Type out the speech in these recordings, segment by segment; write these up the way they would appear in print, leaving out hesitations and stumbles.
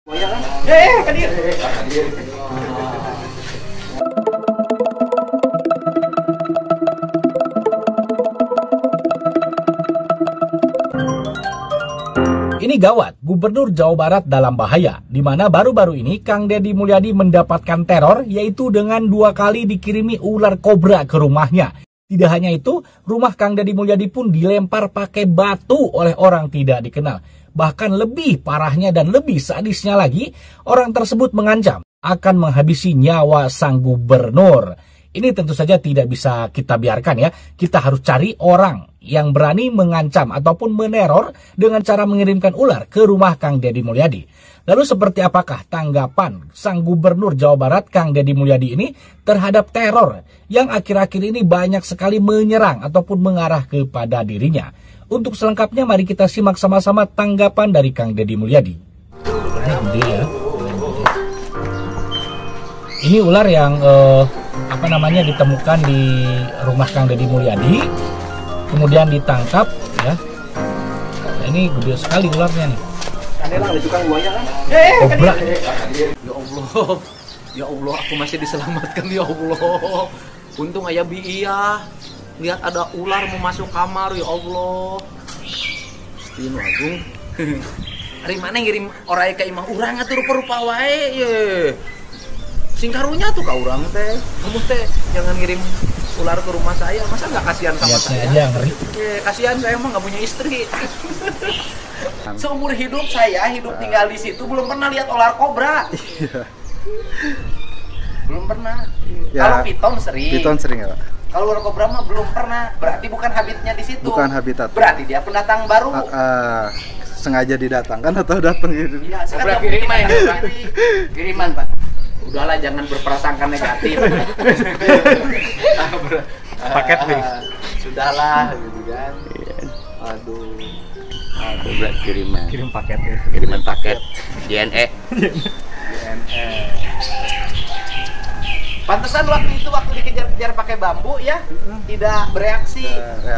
Ini gawat, Gubernur Jawa Barat dalam bahaya, di mana baru-baru ini Kang Deddy Mulyadi mendapatkan teror, yaitu dengan 2 kali dikirimi ular kobra ke rumahnya. Tidak hanya itu, rumah Kang Deddy Mulyadi pun dilempar pakai batu oleh orang tidak dikenal. Bahkan lebih parahnya dan lebih sadisnya lagi, orang tersebut mengancam akan menghabisi nyawa sang gubernur. Ini tentu saja tidak bisa kita biarkan ya. Kita harus cari orang yang berani mengancam ataupun meneror dengan cara mengirimkan ular ke rumah Kang Deddy Mulyadi. Lalu seperti apakah tanggapan sang gubernur Jawa Barat Kang Deddy Mulyadi ini terhadap teror yang akhir-akhir ini banyak sekali menyerang ataupun mengarah kepada dirinya? Untuk selengkapnya mari kita simak sama-sama tanggapan dari Kang Deddy Mulyadi. Ini gede ya. Ini ular yang ditemukan di rumah Kang Deddy Mulyadi, kemudian ditangkap ya. Nah, ini gede sekali ularnya nih. Kobra. Ya Allah, aku masih diselamatkan ya Allah. Untung ayah iya. Lihat ada ular mau masuk kamar ya Allah. Stino Agung. Hari mana ngirim orang ke imah urang atuh rupa-rupa wae ye. Singkarunya tuh ka urang teh. Kamu teh jangan ngirim ular ke rumah saya. Masa nggak kasihan sama saya? Aja ngeri. Kasihan saya emang nggak punya istri. Seumur hidup saya tinggal di situ belum pernah lihat ular kobra. Belum pernah. Ya, kalau piton sering. Piton sering ya, Pak. Kalau ular kobra mah belum pernah. Berarti bukan habitatnya di situ. Bukan habitat. Berarti dia pendatang baru. Sengaja didatangkan atau datang gitu? Iya, kobra kiriman. Kiriman, Pak. Udahlah, jangan berprasangka negatif. Paket nih. Sudahlah, gitu kan. Aduh. Kobra kiriman. Kirim paket ya. Kiriman paket. JNE. Pantesan waktu dikejar-kejar pakai bambu ya, tidak bereaksi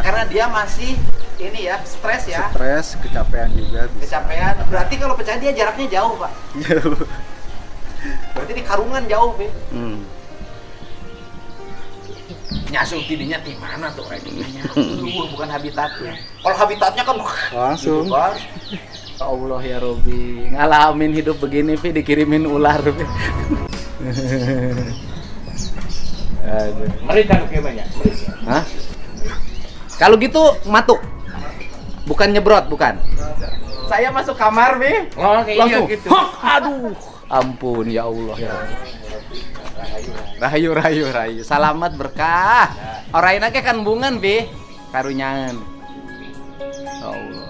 karena dia masih ini ya, stres ya. Stres, kecapean juga. Kecapean. Berarti kalau pecah dia jaraknya jauh, Pak. Jauh. Berarti di karungan jauh, Be. Nyasuh tidinya di mana tuh kayaknya? Bukan habitatnya. Kalau habitatnya kan langsung. Ya Allah ya Robi, ngalamin hidup begini, Pi, dikirimin ular, Pi. Mereka kayak banyak. Hah? Kalau gitu matuk. Bukan nyebrot, bukan. Saya masuk kamar, Pi. Oh, langsung. Gitu. Aduh. Ampun ya Allah ya. Rahayu. Salamat berkah. Orang enaknya kan bungan, Pi. Karunyangan. Ya Allah.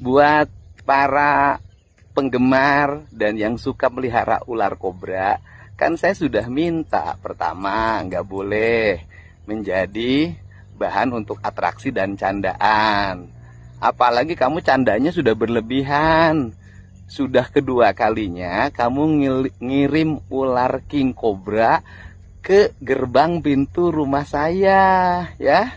Buat para penggemar dan yang suka melihara ular kobra, kan saya sudah minta pertama nggak boleh menjadi bahan untuk atraksi dan candaan. Apalagi kamu candanya sudah berlebihan. Sudah kedua kalinya kamu ngirim ular king cobra ke gerbang pintu rumah saya, ya.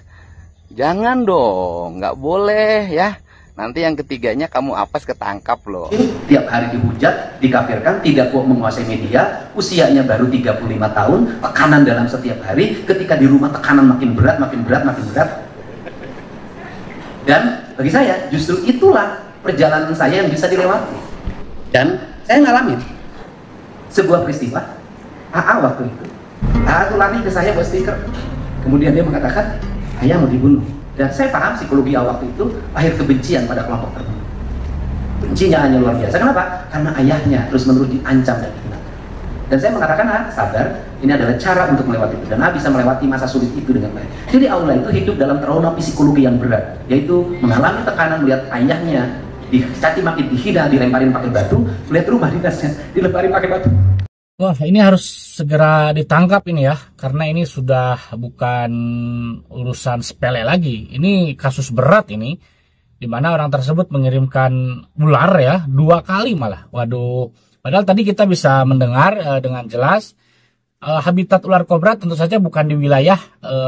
Jangan dong, nggak boleh ya. Nanti yang ketiganya kamu apes ketangkap loh. Tiap hari dihujat, dikafirkan, tidak kuat menguasai media, usianya baru 35 tahun, tekanan dalam setiap hari, ketika di rumah tekanan makin berat. Dan bagi saya justru itulah perjalanan saya yang bisa dilewati. Dan saya ngalamin sebuah peristiwa. AA waktu itu, AA tuh lari ke saya buat stiker. Kemudian dia mengatakan, ayah mau dibunuh. Dan saya paham psikologi waktu itu lahir kebencian pada kelompok tertentu. Bencinya hanya luar biasa. Kenapa? Karena ayahnya terus-menerus diancam dan dihina. Dan saya mengatakan, sabar, ini adalah cara untuk melewati itu. Dan bisa melewati masa sulit itu dengan baik. Jadi Aula itu hidup dalam trauma psikologi yang berat, yaitu mengalami tekanan melihat ayahnya dicaci maki, dihina, dilemparin pakai batu, melihat rumah dinasnya dilemparin pakai batu. Wah, ini harus segera ditangkap ini ya, karena ini sudah bukan urusan sepele lagi. Ini kasus berat ini, di mana orang tersebut mengirimkan ular ya, 2 kali malah. Waduh, padahal tadi kita bisa mendengar dengan jelas habitat ular kobra tentu saja bukan di wilayah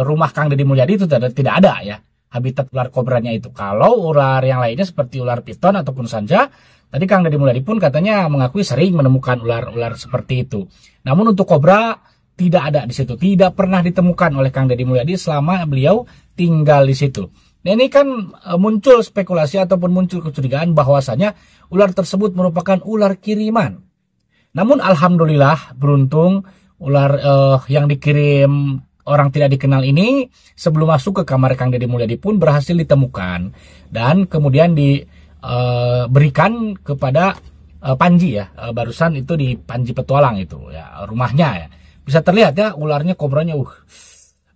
rumah Kang Deddy Mulyadi, itu tidak ada ya. habitat ular kobranya itu. Kalau ular yang lainnya seperti ular piton ataupun sanja, tadi Kang Deddy Mulyadi pun katanya mengakui sering menemukan ular-ular seperti itu. Namun untuk kobra tidak ada di situ, tidak pernah ditemukan oleh Kang Deddy Mulyadi selama beliau tinggal di situ. Nah ini kan muncul spekulasi ataupun muncul kecurigaan bahwasanya ular tersebut merupakan ular kiriman. Namun alhamdulillah beruntung ular yang dikirim orang tidak dikenal ini sebelum masuk ke kamar Kang Deddy Mulyadi pun berhasil ditemukan dan kemudian diberikan kepada Panji ya, barusan itu di Panji Petualang itu ya, rumahnya ya. Bisa terlihat ya ularnya, kobranya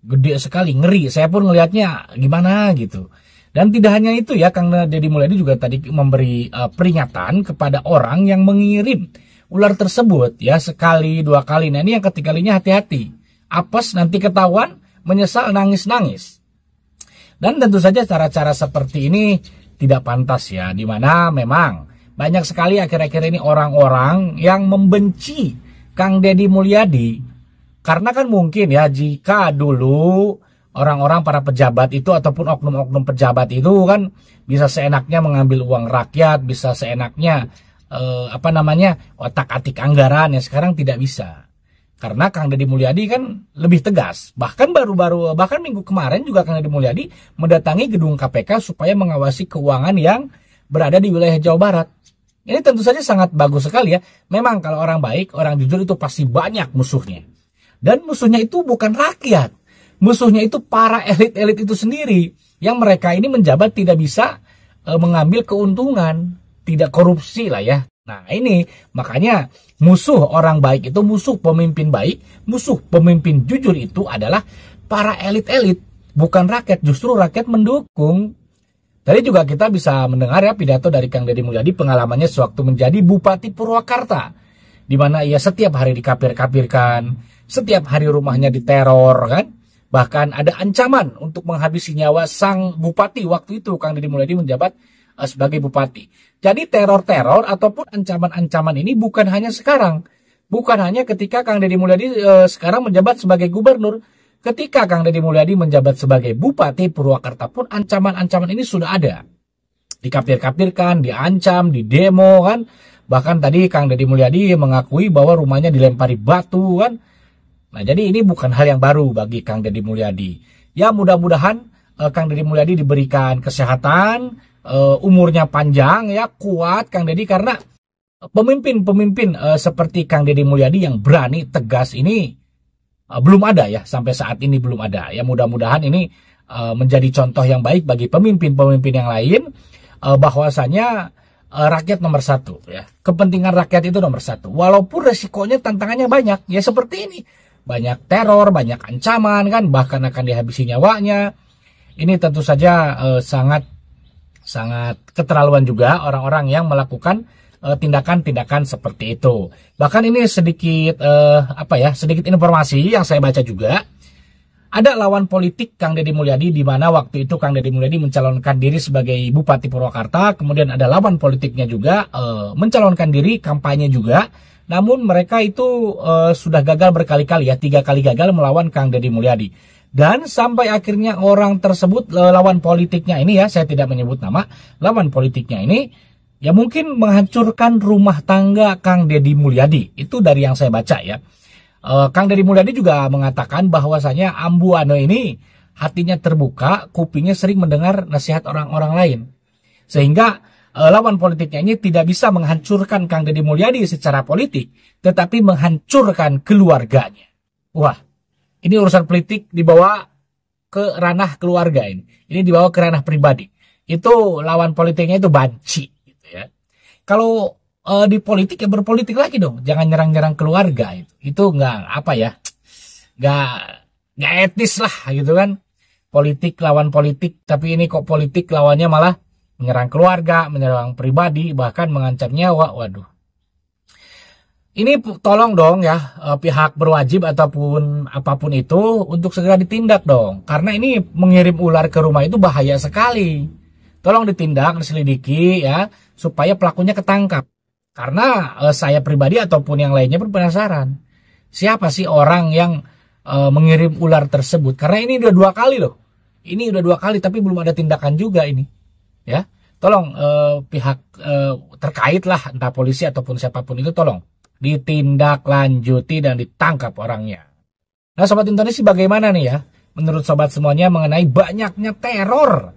gede sekali, ngeri. Saya pun ngelihatnya gimana gitu. Dan tidak hanya itu ya, Kang Deddy Mulyadi juga tadi memberi peringatan kepada orang yang mengirim ular tersebut ya, sekali dua kali. Nah ini yang ketiga kalinya hati-hati. Apes nanti ketahuan, menyesal, nangis-nangis. Dan tentu saja cara-cara seperti ini tidak pantas ya, dimana memang banyak sekali akhir-akhir ini orang-orang yang membenci Kang Deddy Mulyadi. Karena kan mungkin ya, jika dulu orang-orang para pejabat itu ataupun oknum-oknum pejabat itu kan bisa seenaknya mengambil uang rakyat, bisa seenaknya otak-atik anggaran, ya sekarang tidak bisa. Karena Kang Deddy Mulyadi kan lebih tegas. Bahkan bahkan minggu kemarin juga Kang Deddy Mulyadi mendatangi gedung KPK supaya mengawasi keuangan yang berada di wilayah Jawa Barat. Ini tentu saja sangat bagus sekali ya. Memang kalau orang baik, orang jujur itu pasti banyak musuhnya. Dan musuhnya itu bukan rakyat. Musuhnya itu para elit-elit itu sendiri. Yang mereka ini menjabat tidak bisa mengambil keuntungan. Tidak korupsi lah ya. Nah ini makanya musuh orang baik itu, musuh pemimpin baik, musuh pemimpin jujur itu adalah para elit-elit. Bukan rakyat, justru rakyat mendukung. Tadi juga kita bisa mendengar ya pidato dari Kang Deddy Mulyadi, pengalamannya sewaktu menjadi Bupati Purwakarta. Di mana ia setiap hari dikapir-kapirkan. Setiap hari rumahnya diteror kan. Bahkan ada ancaman untuk menghabisi nyawa sang bupati waktu itu Kang Deddy Mulyadi menjabat sebagai bupati. Jadi teror-teror ataupun ancaman-ancaman ini bukan hanya sekarang. Bukan hanya ketika Kang Deddy Mulyadi sekarang menjabat sebagai gubernur. Ketika Kang Deddy Mulyadi menjabat sebagai Bupati Purwakarta pun ancaman-ancaman ini sudah ada. Dikapir-kapirkan, diancam, didemo kan. Bahkan tadi Kang Deddy Mulyadi mengakui bahwa rumahnya dilempari batu kan. Nah jadi ini bukan hal yang baru bagi Kang Deddy Mulyadi. Ya mudah-mudahan Kang Deddy Mulyadi diberikan kesehatan, umurnya panjang ya, kuat Kang Deddy, karena pemimpin-pemimpin seperti Kang Deddy Mulyadi yang berani, tegas ini belum ada ya, sampai saat ini belum ada. Ya mudah-mudahan ini menjadi contoh yang baik bagi pemimpin-pemimpin yang lain, bahwasanya rakyat nomor satu ya, kepentingan rakyat itu nomor satu. Walaupun resikonya, tantangannya banyak ya, seperti ini. Banyak teror, banyak ancaman kan, bahkan akan dihabisi nyawanya. Ini tentu saja sangat keterlaluan juga orang-orang yang melakukan tindakan-tindakan seperti itu. Bahkan ini sedikit sedikit informasi yang saya baca juga. Ada lawan politik Kang Deddy Mulyadi, di mana waktu itu Kang Deddy Mulyadi mencalonkan diri sebagai Bupati Purwakarta. Kemudian ada lawan politiknya juga mencalonkan diri, kampanye juga. Namun mereka itu sudah gagal berkali-kali ya, 3 kali gagal melawan Kang Deddy Mulyadi. Dan sampai akhirnya orang tersebut, lawan politiknya ini ya, saya tidak menyebut nama, lawan politiknya ini ya mungkin menghancurkan rumah tangga Kang Deddy Mulyadi. Itu dari yang saya baca ya. Kang Deddy Mulyadi juga mengatakan bahwasanya Ambu Ane ini hatinya terbuka, kupingnya sering mendengar nasihat orang-orang lain. Sehingga lawan politiknya ini tidak bisa menghancurkan Kang Deddy Mulyadi secara politik, tetapi menghancurkan keluarganya. Wah, ini urusan politik dibawa ke ranah keluarga ini. Ini dibawa ke ranah pribadi. Itu lawan politiknya itu banci gitu ya. Kalau di politik ya berpolitik lagi dong. Jangan nyerang-nyerang keluarga itu. Itu nggak etis lah gitu kan. Politik lawan politik, tapi ini kok politik lawannya malah menyerang keluarga, menyerang pribadi, bahkan mengancam nyawa. Waduh. Ini tolong dong ya, pihak berwajib ataupun apapun itu untuk segera ditindak dong. Karena ini mengirim ular ke rumah itu bahaya sekali. Tolong ditindak, diselidiki ya, supaya pelakunya ketangkap. Karena saya pribadi ataupun yang lainnya pun penasaran. Siapa sih orang yang mengirim ular tersebut? Karena ini udah 2 kali loh. Ini udah 2 kali tapi belum ada tindakan juga ini. Ya, tolong pihak terkait lah, entah polisi ataupun siapapun itu, tolong ditindaklanjuti dan ditangkap orangnya. Nah, Sobat Intonesi, bagaimana nih ya menurut sobat semuanya mengenai banyaknya teror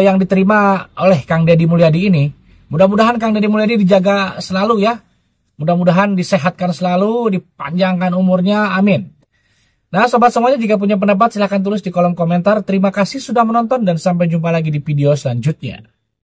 yang diterima oleh Kang Deddy Mulyadi ini? Mudah-mudahan Kang Deddy Mulyadi dijaga selalu ya. Mudah-mudahan disehatkan selalu, dipanjangkan umurnya, amin. Nah, sobat semuanya, jika punya pendapat silahkan tulis di kolom komentar. Terima kasih sudah menonton dan sampai jumpa lagi di video selanjutnya.